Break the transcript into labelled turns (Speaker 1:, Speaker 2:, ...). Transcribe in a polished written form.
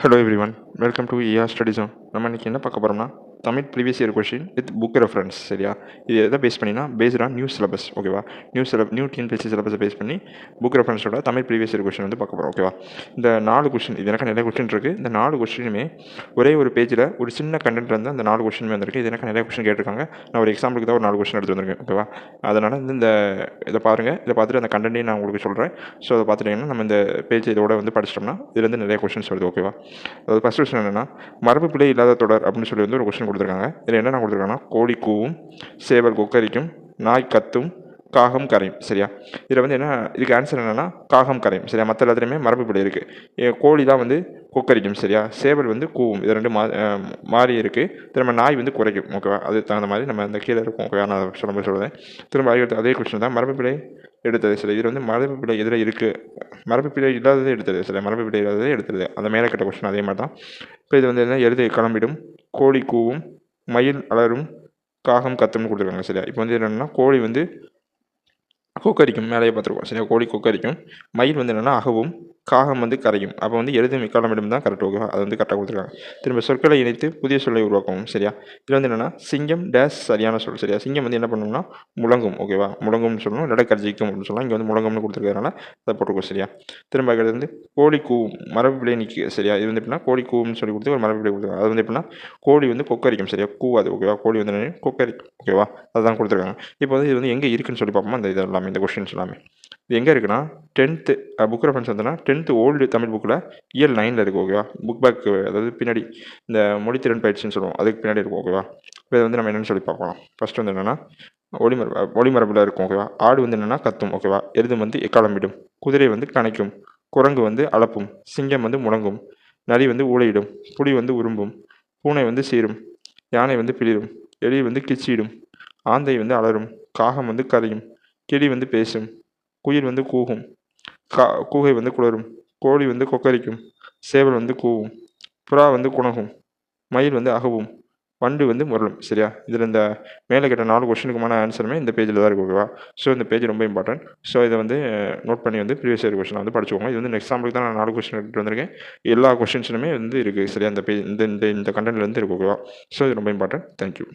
Speaker 1: Hello everyone, welcome to ER study zone. நம்ம இன்றைக்கி என்ன பார்க்க போகிறோம்னா Tamil previous year question with book reference. சரியா? இது எதை பேஸ் பண்ணினா பேஸ்ட் ஆன் நியூ சிலபஸ். ஓகேவா? நியூ டிஎன்பிஎஸ்சி சிலபஸை பேஸ் பண்ணி புக் ரெஃபரன்ஸோட தமிழ் ப்ரீவியஸ் இயர் கொஷின் வந்து பார்க்க போகிறோம். ஓகேவா? இந்த 4 கொஷின், இது எனக்கு நிறைய கொஷின் இருக்குது. இந்த 4 கொஷினுமே ஒரே ஒரு பேஜில் ஒரு சின்ன கண்டென்ட் வந்து அந்த 4 கொஷினுமே வந்திருக்கு. இது எனக்கு நிறைய கொஷின் கேட்டிருக்காங்க. நான் ஒரு எக்ஸாம்பிளுக்கு தான் ஒரு 4 கொஷின் எடுத்து வந்திருக்கேன். ஓகேவா? அதனால் வந்து இதை பாருங்கள். இதை பார்த்துட்டு அந்த கண்டென்ட்டையும் நான் உங்களுக்கு சொல்கிறேன். ஸோ அதை பார்த்துட்டிங்கன்னா நம்ம இந்த பேஜ் இதோட வந்து படிச்சிட்டோம்னா இதுலேருந்து நிறைய கொஷின்ஸ் வருது. ஓகேவா? அதாவது ஃபஸ்ட் கொஸ்டின் என்னென்னா மரபு பிழை இல்லாத தொடர் அப்படின்னு சொல்லி வந்து ஒரு கொஸ்டின் கொடுத்துருக்காங்க. இதில் என்னென்ன கொடுத்துருக்காங்கன்னா கோழி கூவும், சேவல் கொக்கரிக்கும், நாய் கத்தும், காகம் கரையும். சரியா? இதில் வந்து என்ன, இதுக்கு ஆன்சர் என்னென்னா காகம் கரையும். சரியா? மற்ற எல்லாத்துலேயுமே மரபு பிழை இருக்குது. கோழி தான் வந்து கொக்கரிக்கும். சரியா? சேவல் வந்து கூவும். இது ரெண்டு மாறி இருக்குது. திரும்ப நாய் வந்து குறைக்கும். ஓகேவா? அதுக்கு தகுந்த மாதிரி நம்ம அந்த கீழே இருக்கும். ஓகேவா? நான் சொல்லுவேன். திரும்ப அதே கொஸ்டின் தான் மரபு பிழை எடுத்தது. சரி, இது வந்து மரபு பிழை எதில் இருக்குது, மரபு பிழை இல்லாததே எடுத்தது. சரி, மரபு பிழை இல்லாததே எடுத்தது. அந்த மேலே கட்ட கொஸ்டின் அதே மாதிரி தான். இப்போ இது வந்து என்ன, எழுத கிளம்பிடும், கோழி கூவும், மயில் அலரும், காகம் கத்தும்னு கொடுத்துருக்காங்க. சரியா? இப்போ வந்து என்னென்னா கோழி வந்து கொக்கரிக்கும், மேலேயே பார்த்துருக்கோம். சரியா? கோழி கொக்கரிக்கும், மயில் வந்து என்னென்னா அகவும், காகம் வந்து கரையும். அப்போ வந்து எழுதும் இக்காலமிடம் தான் கரெக்ட். ஓகேவா? அது வந்து கரெக்டாக கொடுத்துருக்காங்க. திரும்ப சொற்களை இணைத்து புதிய சொல்லை உருவாக்கவும். சரியா? இதில் வந்து என்னென்னா சிங்கம் டேஸ் சரியான சொல். சரியா? சிங்கம் வந்து என்ன பண்ணணும்னா முழங்கும். ஓகேவா? முழங்கும்னு சொல்லணும், இல்லாட்ட கர்ஜிக்கும் அப்படின்னு சொல்லலாம். இங்கே வந்து முழங்கம்னு கொடுத்துருக்கறதுனால அதை போட்டுருக்கோம். சரியா? திரும்ப அது வந்து கோழி கூவும், மரபு பிழை நீக்கி. சரியா? இது வந்து எப்படின்னா கோழி கூவும்னு சொல்லி கொடுத்து ஒரு மரபு பிழை கொடுத்துருக்காங்க. அது வந்து எப்படின்னா கோழி வந்து கொக்கரிக்கும். சரியா? கூவாது. ஓகேவா? கோழி வந்து கொக்கரிக்கும். ஓகேவா? அதுதான் கொடுத்துருக்காங்க. இப்போ வந்து இது வந்து எங்கே இருக்குன்னு சொல்லி பார்ப்போமா, இந்த இது எல்லாமே, இந்த கொஸ்டின்ஸ் எல்லாமே இது எங்கே இருக்குன்னா 10th புக் ரெஃபரன்ஸ் வந்துன்னா 10th ஓல்டு தமிழ் புக்கில் இயல் 9ல் இருக்குது. ஓகேவா? புக் பேக், அதாவது பின்னாடி இந்த மொழித்திறன் பயிற்சின்னு சொல்லுவோம், அதுக்கு பின்னாடி இருக்கும். ஓகேவா? இப்போ இது வந்து நம்ம என்னென்னு சொல்லி பார்க்கலாம். ஃபஸ்ட்டு வந்து என்னென்னா ஒளிமரபில் இருக்கும். ஓகேவா? ஆடு வந்து என்னென்னா கத்தும். ஓகேவா? எருது வந்து எக்காலமிடும், குதிரை வந்து கணைக்கும், குரங்கு வந்து அளப்பும், சிங்கம் வந்து முழங்கும், நரி வந்து ஊளையிடும், புலி வந்து உரும்பும், பூனை வந்து சீரும், யானை வந்து பிளிரும், எலி வந்து கிச்சிடும், ஆந்தை வந்து அலரும், காகம் வந்து கரையும், கிளி வந்து பேசும், குயில் வந்து கூகும், கூகை வந்து குளரும், கோழி வந்து கொக்கரிக்கும், சேவல் வந்து கூவும், புறா வந்து குணகும், மயில் வந்து அகவும், வண்டு வந்து முரளும். சரியா? இதில் இந்த மேலே கேட்ட 4 கொஸ்டினுக்குமான ஆன்சருமே இந்த பேஜில் தான் இருக்குது. ஓகேவா? ஸோ இந்த பேஜ் ரொம்ப இம்பார்ட்டன்ட். ஸோ இதை வந்து நோட் பண்ணி வந்து ப்ரீவியஸ் இயர் கொஸ்டின் வந்து படிச்சுக்கோங்க. இது வந்து எக்ஸாம்பிளுக்கு தான் நான் 4 கொஸ்டின் எடுத்துகிட்டு வந்திருக்கேன். எல்லா கொஸ்டின்ஸுமே வந்து இருக்குது. சரியா? இந்த பேஜ் இந்த கண்டென்ட்லேருந்து இருக்குது. ஓகேவா? ஸோ இது ரொம்ப இம்பார்ட்டன்ட். தேங்க்யூ.